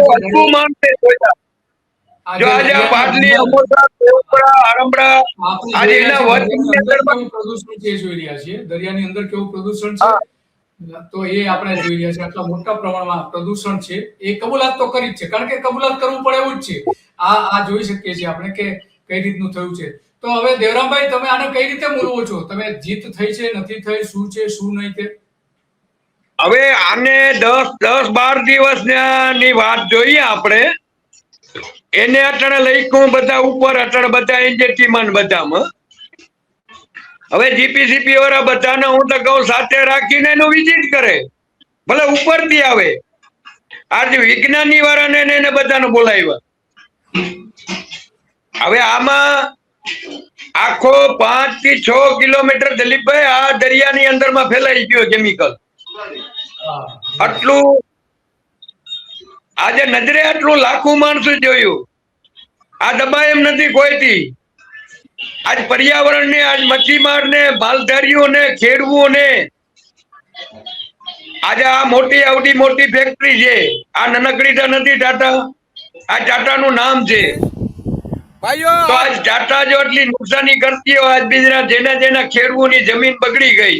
હલકું માનશે જોયા. જો આજે આ પાટલી અમોદા કોપરા આરંભડા આજે એના વચની અંદરમાં પ્રદૂષણ છે જોઈ રહ્યા છીએ, દરિયાની અંદર કેવું પ્રદૂષણ છે તો એ આપણે જોઈ રહ્યા છીએ. આટલા મોટા પ્રમાણમાં પ્રદૂષણ છે એ કબૂલાત તો કરી જ છે, કારણ કે કબૂલાત કરવું પડે એવું જ છે. આ જોઈ શકીએ છીએ આપણે કે કઈ રીતનું થયું છે. તો હવે દેવરામભાઈ, તમે આને કઈ રીતે મૂલવો છો? તમે જીત થઈ છે, નથી થઈ, શું છે શું નહીં તે? હવે આને 10-12 દિવસની વાત જોઈએ આપણે. એને અટણ લઈકું બધા ઉપર અટણ બધા એનજીટીમાં બધામાં. હવે જીપીસીપી વાળા બધાને હું તો કહું સાથે રાખીને એનું વિઝિટ કરે, ભલે ઉપરથી આવે. આજે વિજ્ઞાની વાળાને એને બધાને બોલાવ્યા. હવે આમાં આખો 5 થી 6 કિલોમીટર દિલીપભાઈ આ દરિયાની અંદરમાં ફેલાઈ ગયો કેમિકલ. આટલું આજે નજરે આટલું લાખું માણસો જોયું. આ દબાય એમ નથી કોઈથી. આજ પર્યાવરણ ને, આજ મચ્છીમાર ને, માલધારીઓ ને, ખેડૂતો ને, આજે આ મોટી આવડી મોટી ફેક્ટરી છે. આ નાનકડી તો નથી ટાટા, આ ટાટા નું નામ છે. તો આજ ટાટા જો એટલી નુકસાની કરતી હોય, આજ બીજા જેના જેના ખેડૂતોની જમીન બગડી ગઈ.